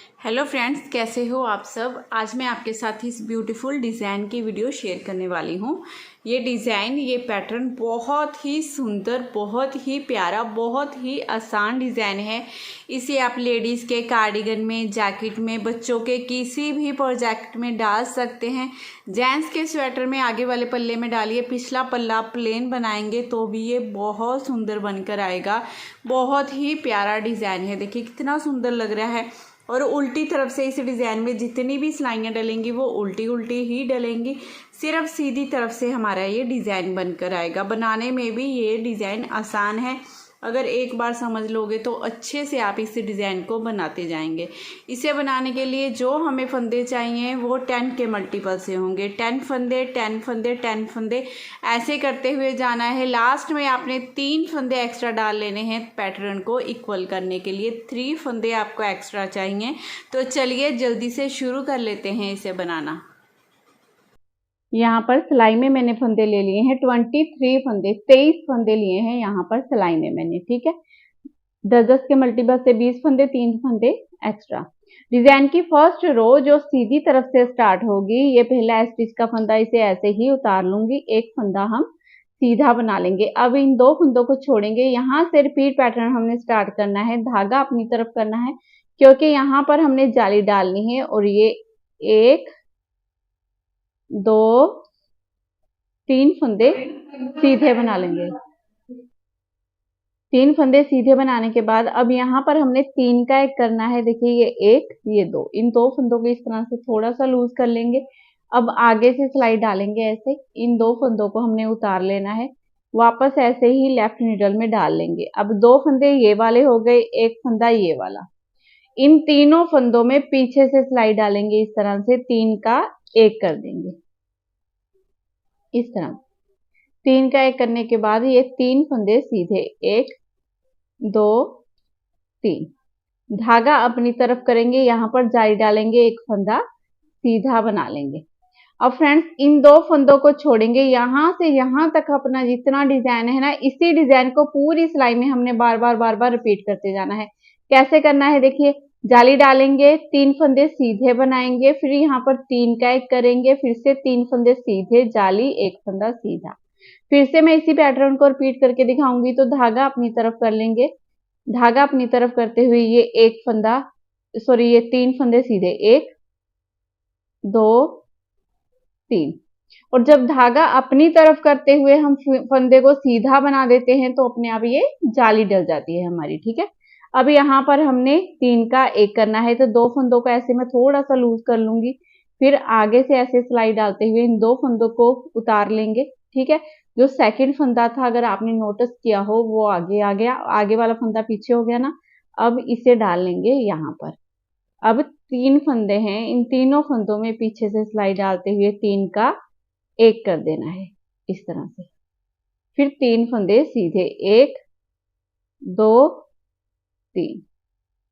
Hello friends, कैसे हो आप सब। आज मैं आपके साथ इस ब्यूटीफुल डिज़ाइन की वीडियो शेयर करने वाली हूँ। ये डिज़ाइन, ये पैटर्न बहुत ही सुंदर, बहुत ही प्यारा, बहुत ही आसान डिज़ाइन है। इसे आप लेडीज़ के कार्डिगन में, जैकेट में, बच्चों के किसी भी प्रोजेक्ट में डाल सकते हैं। जेंट्स के स्वेटर में आगे वाले पल्ले में डालिए, पिछला पल्ला प्लेन बनाएंगे तो भी ये बहुत सुंदर बनकर आएगा। बहुत ही प्यारा डिज़ाइन है, देखिए कितना सुंदर लग रहा है। और उल्टी तरफ से इस डिज़ाइन में जितनी भी सिलाइयाँ डलेंगी वो उल्टी उल्टी ही डलेंगी। सिर्फ सीधी तरफ से हमारा ये डिज़ाइन बनकर आएगा। बनाने में भी ये डिज़ाइन आसान है, अगर एक बार समझ लोगे तो अच्छे से आप इस डिज़ाइन को बनाते जाएंगे। इसे बनाने के लिए जो हमें फंदे चाहिए वो 10 के मल्टीपल से होंगे। 10 फंदे, 10 फंदे, 10 फंदे, ऐसे करते हुए जाना है। लास्ट में आपने 3 फंदे एक्स्ट्रा डाल लेने हैं पैटर्न को इक्वल करने के लिए। 3 फंदे आपको एक्स्ट्रा चाहिए। तो चलिए जल्दी से शुरू कर लेते हैं इसे बनाना। यहाँ पर सिलाई में मैंने फंदे ले लिए हैं 23 फंदे, 23 फंदे लिए हैं यहाँ पर सिलाई में मैंने, ठीक है। 10-10 के मल्टीपल से 20 फंदे, 3 फंदे एक्स्ट्रा। डिजाइन की फर्स्ट रो जो सीधी तरफ से स्टार्ट होगी, ये पहला स्टिच का फंदा, इसे ऐसे ही उतार लूंगी। एक फंदा हम सीधा बना लेंगे। अब इन 2 फंदों को छोड़ेंगे। यहाँ से रिपीट पैटर्न हमने स्टार्ट करना है। धागा अपनी तरफ करना है क्योंकि यहाँ पर हमने जाली डालनी है। और ये 1 2 3 फंदे सीधे बना लेंगे। 3 फंदे सीधे बनाने के बाद अब यहाँ पर हमने 3 का एक करना है। देखिए ये 1, ये 2, इन 2 फंदों को इस तरह से थोड़ा सा लूज कर लेंगे। अब आगे से सिलाई डालेंगे ऐसे। इन 2 फंदों को हमने उतार लेना है, वापस ऐसे ही लेफ्ट निडल में डाल लेंगे। अब 2 फंदे ये वाले हो गए, एक फंदा ये वाला। इन तीनों फंदों में पीछे से सिलाई डालेंगे इस तरह से। 3 का एक कर देंगे इस तरह। 3 का एक करने के बाद ये 3 फंदे सीधे, 1 2 3। धागा अपनी तरफ करेंगे, यहाँ पर जाली डालेंगे, एक फंदा सीधा बना लेंगे। अब फ्रेंड्स इन 2 फंदों को छोड़ेंगे। यहाँ से यहाँ तक अपना जितना डिजाइन है ना, इसी डिजाइन को पूरी सिलाई में हमने बार बार रिपीट करते जाना है। कैसे करना है देखिए, जाली डालेंगे, 3 फंदे सीधे बनाएंगे, फिर यहाँ पर 3 का एक करेंगे, फिर से 3 फंदे सीधे, जाली, एक फंदा सीधा। फिर से मैं इसी पैटर्न को रिपीट करके दिखाऊंगी। तो धागा अपनी तरफ कर लेंगे। धागा अपनी तरफ करते हुए ये एक फंदा, सॉरी ये 3 फंदे सीधे, 1 2 3। और जब धागा अपनी तरफ करते हुए हम फंदे को सीधा बना देते हैं तो अपने आप ये जाली डल जाती है हमारी, ठीक है। अब यहाँ पर हमने 3 का एक करना है, तो 2 फंदों को ऐसे मैं थोड़ा सा लूज कर लूंगी। फिर आगे से ऐसे सिलाई डालते हुए इन 2 फंदों को उतार लेंगे, ठीक है। जो सेकंड फंदा था, अगर आपने नोटिस किया हो, वो आगे आ गया, आगे वाला फंदा पीछे हो गया ना। अब इसे डाल लेंगे यहाँ पर। अब 3 फंदे हैं, इन तीनों फंदों में पीछे से सिलाई डालते हुए 3 का एक कर देना है इस तरह से। फिर 3 फंदे सीधे, 1 2 3।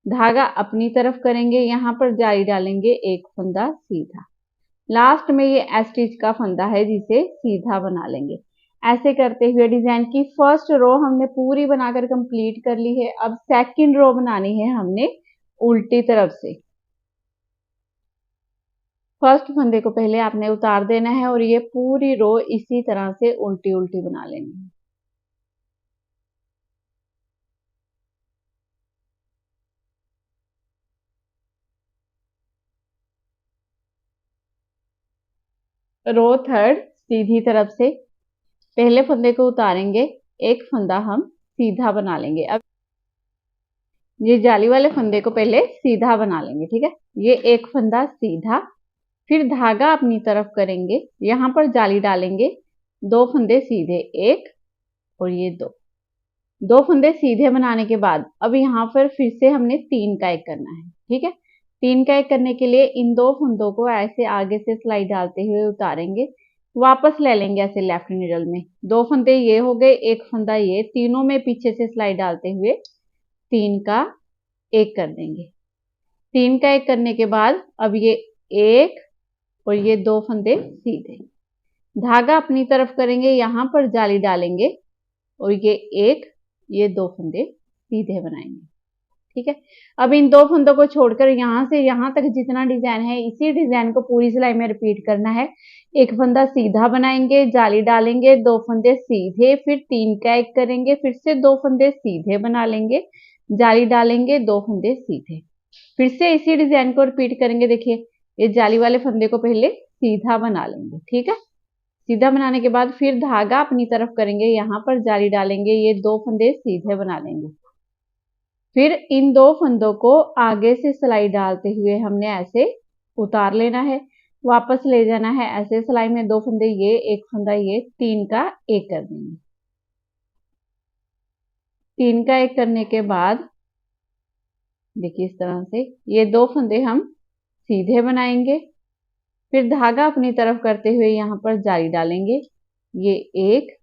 धागा अपनी तरफ करेंगे, यहाँ पर जाली डालेंगे, एक फंदा सीधा। लास्ट में ये स्टिच का फंदा है जिसे सीधा बना लेंगे। ऐसे करते हुए डिजाइन की फर्स्ट रो हमने पूरी बनाकर कंप्लीट कर ली है। अब सेकंड रो बनानी है हमने उल्टी तरफ से। फर्स्ट फंदे को पहले आपने उतार देना है और ये पूरी रो इसी तरह से उल्टी उल्टी बना लेनी है। रो थर्ड सीधी तरफ से पहले फंदे को उतारेंगे, एक फंदा हम सीधा बना लेंगे। अब ये जाली वाले फंदे को पहले सीधा बना लेंगे, ठीक है। ये एक फंदा सीधा, फिर धागा अपनी तरफ करेंगे, यहाँ पर जाली डालेंगे, 2 फंदे सीधे, 1 और ये 2 फंदे सीधे बनाने के बाद अब यहाँ पर फिर से हमने 3 का एक करना है, ठीक है। 3 का एक करने के लिए इन 2 फंदों को ऐसे आगे से सिलाई डालते हुए उतारेंगे, वापस ले लेंगे ऐसे लेफ्ट निडल में। 2 फंदे ये हो गए, एक फंदा ये, तीनों में पीछे से सिलाई डालते हुए 3 का एक कर देंगे। 3 का एक करने के बाद अब ये 1 और ये 2 फंदे सीधे, धागा अपनी तरफ करेंगे, यहाँ पर जाली डालेंगे और ये 1 ये 2 फंदे सीधे बनाएंगे, ठीक है। अब इन 2 फंदों को छोड़कर यहाँ से यहाँ तक जितना डिजाइन है इसी डिजाइन को पूरी सिलाई में रिपीट करना है। एक फंदा सीधा बनाएंगे, जाली डालेंगे, 2 फंदे सीधे, फिर 3 का एक करेंगे, फिर से 2 फंदे सीधे बना लेंगे, जाली डालेंगे, 2 फंदे सीधे, फिर से इसी डिजाइन को रिपीट करेंगे। देखिए ये जाली वाले फंदे को पहले सीधा बना लेंगे, ठीक है। सीधा बनाने के बाद फिर धागा अपनी तरफ करेंगे, यहाँ पर जाली डालेंगे, ये 2 फंदे सीधे बना लेंगे। फिर इन 2 फंदों को आगे से सिलाई डालते हुए हमने ऐसे उतार लेना है, वापस ले जाना है ऐसे सिलाई में, 2 फंदे ये, एक फंदा ये, 3 का एक कर देंगे। 3 का एक करने के बाद देखिए इस तरह से ये 2 फंदे हम सीधे बनाएंगे, फिर धागा अपनी तरफ करते हुए यहाँ पर जाली डालेंगे, ये एक,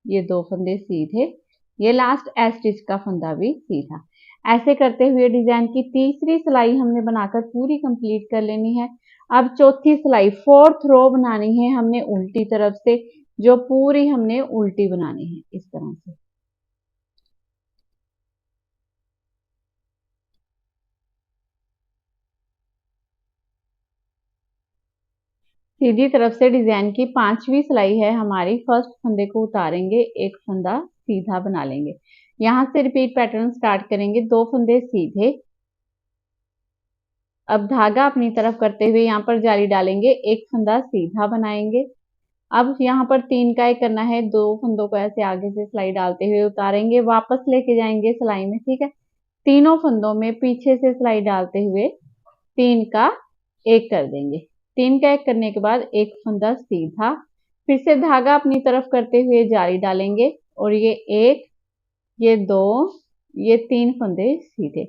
ये 2 फंदे सीधे, ये लास्ट ए स्टिच का फंदा भी सीधा। ऐसे करते हुए डिजाइन की तीसरी सिलाई हमने बनाकर पूरी कंप्लीट कर लेनी है। अब चौथी सिलाई 4th रो बनानी है हमने उल्टी तरफ से, जो पूरी हमने उल्टी बनानी है इस तरह से। सीधी तरफ से डिजाइन की 5वीं सिलाई है हमारी, फर्स्ट फंदे को उतारेंगे, एक फंदा सीधा बना लेंगे, यहां से रिपीट पैटर्न स्टार्ट करेंगे, 2 फंदे सीधे। अब धागा अपनी तरफ करते हुए यहाँ पर जाली डालेंगे, एक फंदा सीधा बनाएंगे। अब यहाँ पर 3 का एक करना है, 2 फंदों को ऐसे आगे से सिलाई डालते हुए उतारेंगे, वापस लेके जाएंगे सिलाई में, ठीक है। तीनों फंदों में पीछे से सिलाई डालते हुए 3 का एक कर देंगे। 3 का एक करने के बाद एक फंदा सीधा, फिर से धागा अपनी तरफ करते हुए जाली डालेंगे, और ये 1, ये 2, ये 3 फंदे सीधे।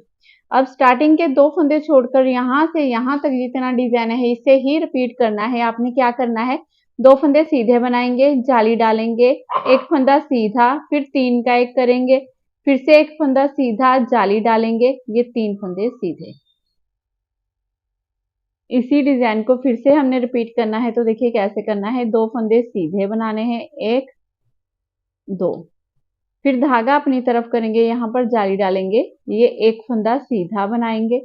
अब स्टार्टिंग के 2 फंदे छोड़कर यहाँ से यहाँ तक जितना डिजाइन है इसे ही रिपीट करना है। आपने क्या करना है, 2 फंदे सीधे बनाएंगे, जाली डालेंगे, एक फंदा सीधा, फिर 3 का एक करेंगे, फिर से एक फंदा सीधा, जाली डालेंगे, ये 3 फंदे सीधे। इसी डिजाइन को फिर से हमने रिपीट करना है, तो देखिए कैसे करना है, 2 फंदे सीधे बनाने हैं, 1, 2, फिर धागा अपनी तरफ करेंगे, यहाँ पर जाली डालेंगे, ये एक फंदा सीधा बनाएंगे,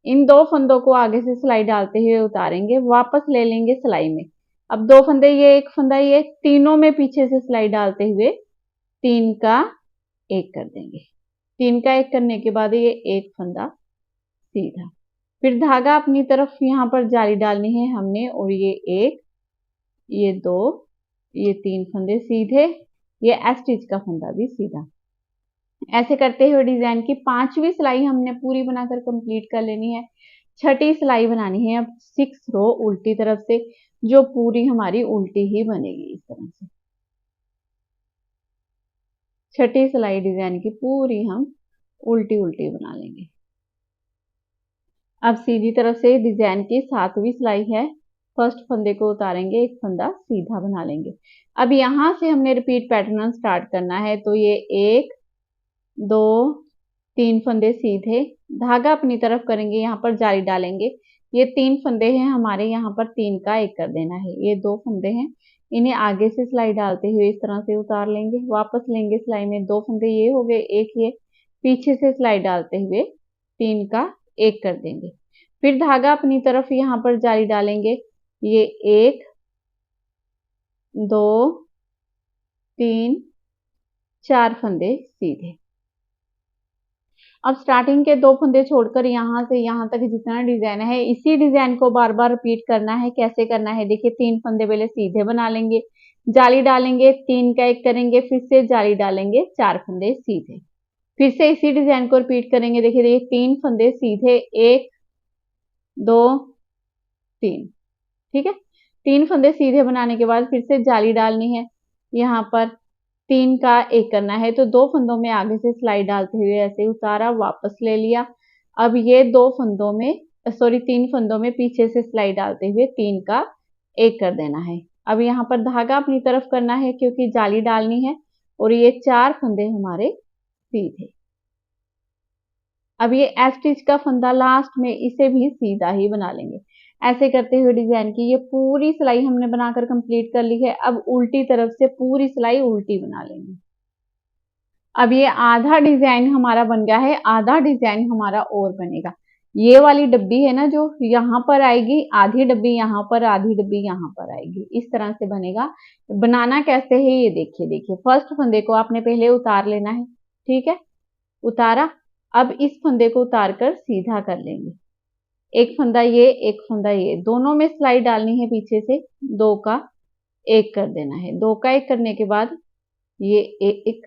इन 2 फंदों को आगे से सिलाई डालते हुए उतारेंगे, वापस ले लेंगे सिलाई में। अब 2 फंदे ये, एक फंदा ये, तीनों में पीछे से सिलाई डालते हुए 3 का एक कर देंगे। 3 का एक करने के बाद ये एक फंदा सीधा, फिर धागा अपनी तरफ यहाँ पर जाली डालनी है हमने, और ये 1, ये 2, ये 3 फंदे सीधे, ये स्टिच का फंदा भी सीधा। ऐसे करते हुए डिजाइन की 5वीं सिलाई हमने पूरी बनाकर कंप्लीट कर लेनी है। छठी सिलाई बनानी है अब 6 रो उल्टी तरफ से, जो पूरी हमारी उल्टी ही बनेगी इस तरह से। छठी सिलाई डिजाइन की पूरी हम उल्टी उल्टी बना लेंगे। अब सीधी तरफ से डिजाइन की 7वीं सिलाई है, फर्स्ट फंदे को उतारेंगे, एक फंदा सीधा बना लेंगे। अब यहां से हमने रिपीट पैटर्न स्टार्ट करना है, तो ये 1, 2, 3 फंदे सीधे, धागा अपनी तरफ करेंगे, यहाँ पर जाली डालेंगे, ये 3 फंदे हैं हमारे, यहाँ पर 3 का एक कर देना है, ये 2 फंदे हैं, इन्हें आगे से सिलाई डालते हुए इस तरह से उतार लेंगे, वापस लेंगे सिलाई में, 2 फंदे ये हो गए, एक ये, पीछे से सिलाई डालते हुए 3 का एक कर देंगे, फिर धागा अपनी तरफ यहाँ पर जाली डालेंगे, ये 1, 2, 3, 4 फंदे सीधे। अब स्टार्टिंग के 2 फंदे छोड़कर यहाँ से यहाँ तक जितना डिजाइन है इसी डिजाइन को बार बार रिपीट करना है। कैसे करना है, देखिए 3 फंदे पहले सीधे बना लेंगे, जाली डालेंगे, 3 का एक करेंगे, फिर से जाली डालेंगे, 4 फंदे सीधे, फिर से इसी डिजाइन को रिपीट करेंगे। देखिए 3 फंदे सीधे, 1, 2, 3, ठीक है। 3 फंदे सीधे बनाने के बाद फिर से जाली डालनी है, यहाँ पर 3 का एक करना है, तो 2 फंदों में आगे से सिलाई डालते हुए ऐसे उतारा, वापस ले लिया। अब ये 2 फंदों में सॉरी 3 फंदों में पीछे से सिलाई डालते हुए 3 का एक कर देना है। अब यहाँ पर धागा अपनी तरफ करना है क्योंकि जाली डालनी है, और ये 4 फंदे हमारे सीधे। अब ये स्टिच का फंदा लास्ट में, इसे भी सीधा ही बना लेंगे। ऐसे करते हुए डिजाइन की ये पूरी सिलाई हमने बनाकर कंप्लीट कर ली है। अब उल्टी तरफ से पूरी सिलाई उल्टी बना लेंगे। अब ये आधा डिजाइन हमारा बन गया है, आधा डिजाइन हमारा और बनेगा। ये वाली डब्बी है ना जो यहाँ पर आएगी, आधी डब्बी यहाँ पर, आधी डब्बी यहाँ पर आएगी, इस तरह से बनेगा। बनाना कैसे है ये देखिए। देखिए फर्स्ट फंदे को आपने पहले उतार लेना है, ठीक है, उतारा। अब इस फंदे को उतार कर सीधा कर लेंगे, एक फंदा ये, एक फंदा ये, दोनों में सिलाई डालनी है पीछे से, दो का एक कर देना है। दो का एक करने के बाद ये एक,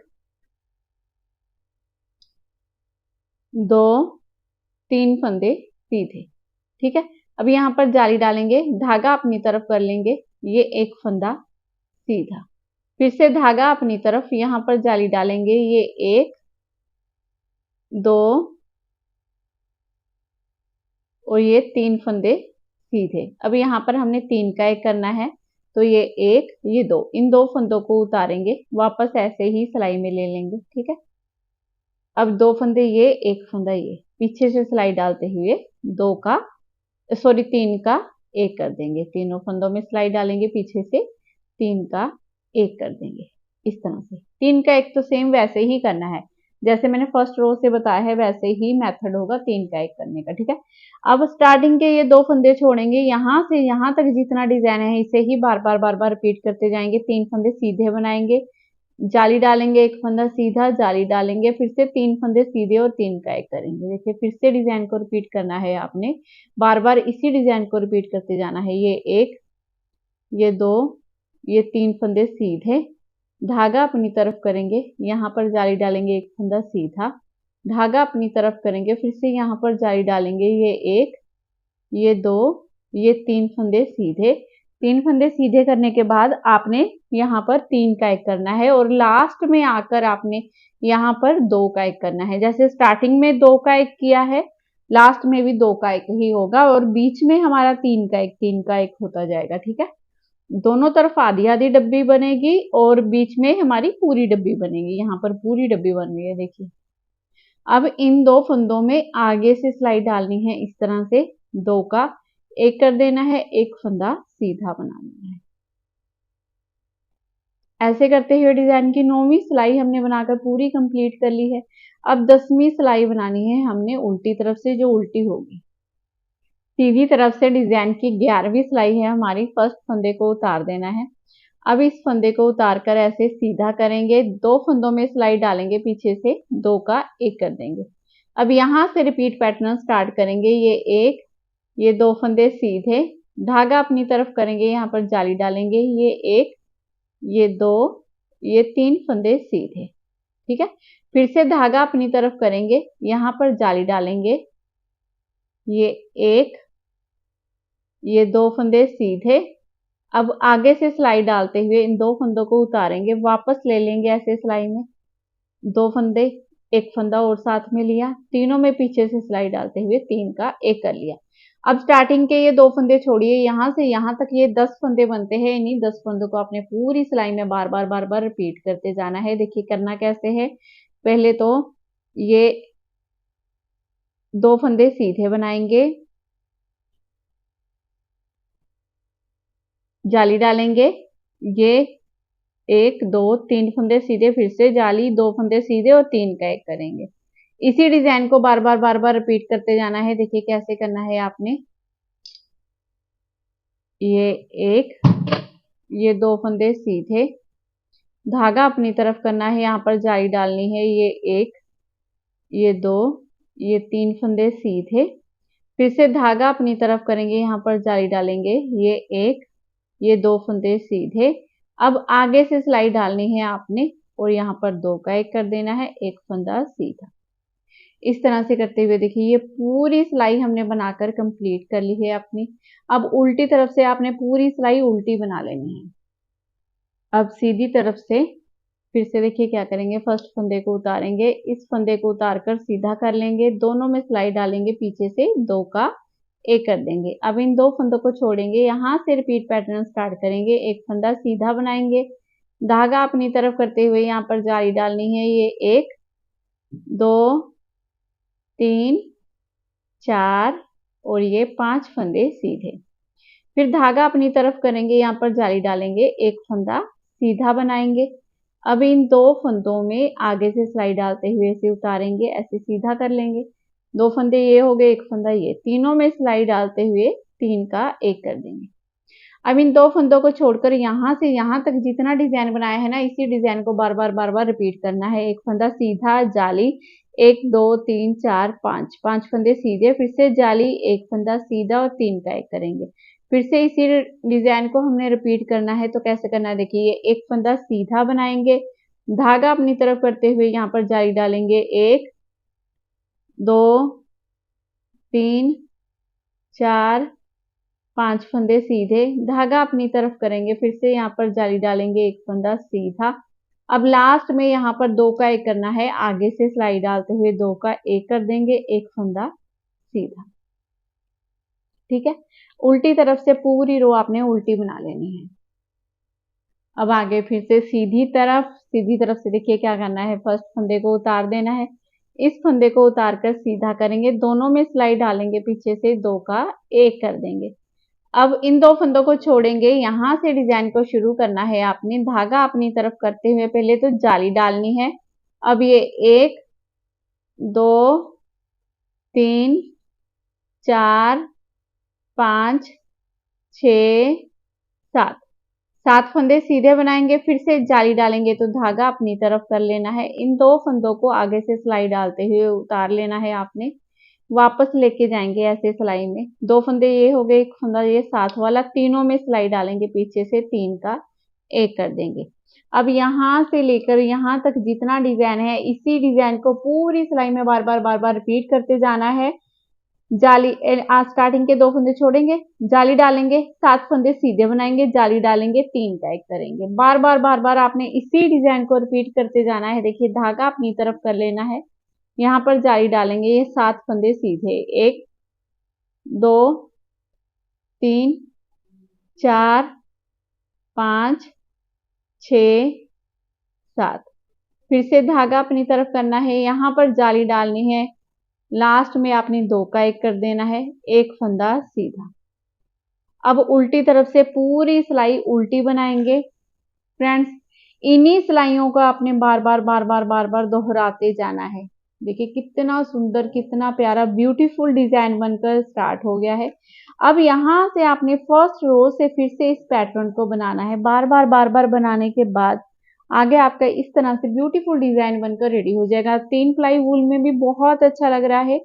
दो, तीन फंदे सीधे, ठीक है। अब यहाँ पर जाली डालेंगे, धागा अपनी तरफ कर लेंगे, ये एक फंदा सीधा, फिर से धागा अपनी तरफ, यहाँ पर जाली डालेंगे, ये एक, दो और ये तीन फंदे सीधे। अब यहाँ पर हमने तीन का एक करना है, तो ये एक, ये दो, इन दो फंदों को उतारेंगे, वापस ऐसे ही सिलाई में ले लेंगे, ठीक है। अब दो फंदे ये, एक फंदा ये, पीछे से सिलाई डालते हुए दो का, सॉरी तीन का एक कर देंगे, तीनों फंदों में सिलाई डालेंगे, पीछे से तीन का एक कर देंगे, इस तरह से। तीन का एक तो सेम वैसे ही करना है जैसे मैंने फर्स्ट रो से बताया है, वैसे ही मेथड होगा तीन का एक करने का, ठीक है। अब स्टार्टिंग के ये दो फंदे छोड़ेंगे, यहाँ से यहाँ तक जितना डिजाइन है इसे ही बार बार रिपीट करते जाएंगे। तीन फंदे सीधे बनाएंगे, जाली डालेंगे, एक फंदा सीधा, जाली डालेंगे, फिर से तीन फंदे सीधे और तीन का एक करेंगे। देखिए फिर से डिजाइन को रिपीट करना है आपने, बार बार इसी डिजाइन को रिपीट करते जाना है। ये एक, ये दो, ये तीन फंदे सीधे, धागा अपनी तरफ करेंगे, यहाँ पर जाली डालेंगे, एक फंदा सीधा, धागा अपनी तरफ करेंगे, फिर से यहाँ पर जाली डालेंगे, ये एक, ये दो, ये तीन फंदे सीधे। तीन फंदे सीधे करने के बाद आपने यहाँ पर तीन का एक करना है और लास्ट में आकर आपने यहाँ पर दो का एक करना है। जैसे स्टार्टिंग में दो का एक किया है, लास्ट में भी दो का एक ही होगा और बीच में हमारा तीन का एक होता जाएगा, ठीक है। दोनों तरफ आधी आधी डब्बी बनेगी और बीच में हमारी पूरी डब्बी बनेगी, यहाँ पर पूरी डब्बी बन रही है, देखिए। अब इन दो फंदों में आगे से सिलाई डालनी है, इस तरह से दो का एक कर देना है, एक फंदा सीधा बना देना है। ऐसे करते हुए डिजाइन की 9वीं सिलाई हमने बनाकर पूरी कंप्लीट कर ली है। अब 10वीं सिलाई बनानी है हमने उल्टी तरफ से, जो उल्टी होगी। सीधी तरफ से डिजाइन की 11वीं सिलाई है हमारी, फर्स्ट फंदे को उतार देना है। अब इस फंदे को उतार कर ऐसे सीधा करेंगे, दो फंदों में सिलाई डालेंगे, पीछे से दो का एक कर देंगे। अब यहाँ से रिपीट पैटर्न स्टार्ट करेंगे, ये एक, ये दो फंदे सीधे, धागा अपनी तरफ करेंगे, यहाँ पर जाली डालेंगे, ये एक, ये दो, ये तीन फंदे सीधे, ठीक है। फिर से धागा अपनी तरफ करेंगे, यहाँ पर जाली डालेंगे, ये एक, ये दो फंदे सीधे। अब आगे से सिलाई डालते हुए इन दो फंदों को उतारेंगे, वापस ले लेंगे ऐसे सिलाई में, दो फंदे, एक फंदा और साथ में लिया, तीनों में पीछे से सिलाई डालते हुए तीन का एक कर लिया। अब स्टार्टिंग के ये दो फंदे छोड़िए, यहाँ से यहाँ तक ये 10 फंदे बनते हैं। इन्हीं 10 फंदों को आपने पूरी सिलाई में बार बार रिपीट करते जाना है। देखिए करना कैसे है, पहले तो ये दो फंदे सीधे बनाएंगे, जाली डालेंगे, ये एक, दो, तीन फंदे सीधे, फिर से जाली, दो फंदे सीधे और तीन का एक करेंगे। इसी डिजाइन को बार बार रिपीट करते जाना है। देखिए कैसे करना है आपने, ये एक, ये दो फंदे सीधे, धागा अपनी तरफ करना है, यहाँ पर जाली डालनी है, ये एक, ये दो, ये तीन फंदे सीधे, फिर से धागा अपनी तरफ करेंगे, यहाँ पर जाली डालेंगे, ये एक, ये दो फंदे सीधे। अब आगे से सिलाई डालनी है आपने और यहाँ पर दो का एक कर देना है, एक फंदा सीधा। इस तरह से करते हुए देखिए ये पूरी सिलाई हमने बनाकर कंप्लीट कर ली है अपनी। अब उल्टी तरफ से आपने पूरी सिलाई उल्टी बना लेनी है। अब सीधी तरफ से फिर से देखिए क्या करेंगे, फर्स्ट फंदे को उतारेंगे, इस फंदे को उतार कर सीधा कर लेंगे, दोनों में सिलाई डालेंगे, पीछे से दो का एक कर देंगे। अब इन दो फंदों को छोड़ेंगे, यहाँ से रिपीट पैटर्न स्टार्ट करेंगे, एक फंदा सीधा बनाएंगे, धागा अपनी तरफ करते हुए यहाँ पर जाली डालनी है, ये एक, दो, तीन, चार और ये पांच फंदे सीधे। फिर धागा अपनी तरफ करेंगे, यहाँ पर जाली डालेंगे, एक फंदा सीधा बनाएंगे, अब इन 2 फंदों में आगे से सिलाई डालते हुए इसे उतारेंगे, ऐसे सीधा कर लेंगे। 2 फंदे ये हो गए, 1 फंदा ये, तीनों में सिलाई डालते हुए 3 का 1 कर देंगे। अब इन 2 फंदों को छोड़कर यहाँ से यहाँ तक जितना डिजाइन बनाया है ना, इसी डिजाइन को बार बार रिपीट करना है। 1 फंदा सीधा जाली, 1 2 3 4 5 फंदे सीधे, फिर से जाली, 1 फंदा सीधा और 3 का 1 करेंगे। फिर से इसी डिजाइन को हमने रिपीट करना है। तो कैसे करना है देखिए, 1 फंदा सीधा बनाएंगे, धागा अपनी तरफ करते हुए यहाँ पर जाली डालेंगे, 1 2 3 4 5 फंदे सीधे, धागा अपनी तरफ करेंगे, फिर से यहाँ पर जाली डालेंगे, 1 फंदा सीधा। अब लास्ट में यहाँ पर 2 का 1 करना है, आगे से सिलाई डालते हुए 2 का 1 कर देंगे, 1 फंदा सीधा। ठीक है, उल्टी तरफ से पूरी रो आपने उल्टी बना लेनी है। अब आगे फिर से सीधी तरफ से देखिए क्या करना है, फर्स्ट फंदे को उतार देना है, इस फंदे को उतार कर सीधा करेंगे, दोनों में सिलाई डालेंगे, पीछे से 2 का 1 कर देंगे। अब इन 2 फंदों को छोड़ेंगे, यहाँ से डिजाइन को शुरू करना है आपने, धागा अपनी तरफ करते हुए पहले तो जाली डालनी है। अब ये 1 2 3 4 5 6 7 फंदे सीधे बनाएंगे, फिर से जाली डालेंगे तो धागा अपनी तरफ कर लेना है। इन 2 फंदों को आगे से सिलाई डालते हुए उतार लेना है आपने, वापस लेके जाएंगे ऐसे सिलाई में। 2 फंदे ये हो गए, 1 फंदा ये साथ वाला, तीनों में सिलाई डालेंगे, पीछे से 3 का 1 कर देंगे। अब यहाँ से लेकर यहाँ तक जितना डिजाइन है, इसी डिजाइन को पूरी सिलाई में बार बार रिपीट करते जाना है। जाली स्टार्टिंग के 2 फंदे छोड़ेंगे, जाली डालेंगे, 7 फंदे सीधे बनाएंगे, जाली डालेंगे, 3 का 1 करेंगे। बार बार आपने इसी डिजाइन को रिपीट करते जाना है। देखिए धागा अपनी तरफ कर लेना है, यहाँ पर जाली डालेंगे, ये 7 फंदे सीधे, 1 2 3 4 5 6 7, फिर से धागा अपनी तरफ करना है, यहाँ पर जाली डालनी है, लास्ट में आपने 2 का 1 कर देना है, 1 फंदा सीधा। अब उल्टी तरफ से पूरी सिलाई उल्टी बनाएंगे। फ्रेंड्स, इन्हीं सिलाइयों को आपने बार बार दोहराते जाना है। देखिए कितना सुंदर, कितना प्यारा ब्यूटीफुल डिजाइन बनकर स्टार्ट हो गया है। अब यहाँ से आपने फर्स्ट रो से फिर से इस पैटर्न को बनाना है। बार बार बनाने के बाद आगे आपका इस तरह से ब्यूटीफुल डिजाइन बनकर रेडी हो जाएगा। 3 प्लाई वूल में भी बहुत अच्छा लग रहा है,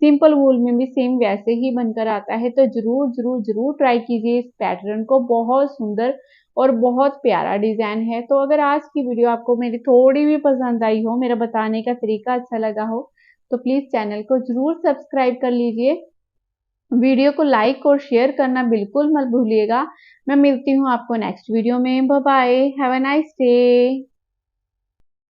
सिंपल वूल में भी सेम वैसे ही बनकर आता है। तो जरूर ट्राई कीजिए इस पैटर्न को, बहुत सुंदर और बहुत प्यारा डिजाइन है। तो अगर आज की वीडियो आपको मेरी थोड़ी भी पसंद आई हो, मेरा बताने का तरीका अच्छा लगा हो, तो प्लीज चैनल को जरूर सब्सक्राइब कर लीजिए। वीडियो को लाइक और शेयर करना बिल्कुल मत भूलिएगा। मैं मिलती हूँ आपको नेक्स्ट वीडियो में। Bye bye, have a nice day.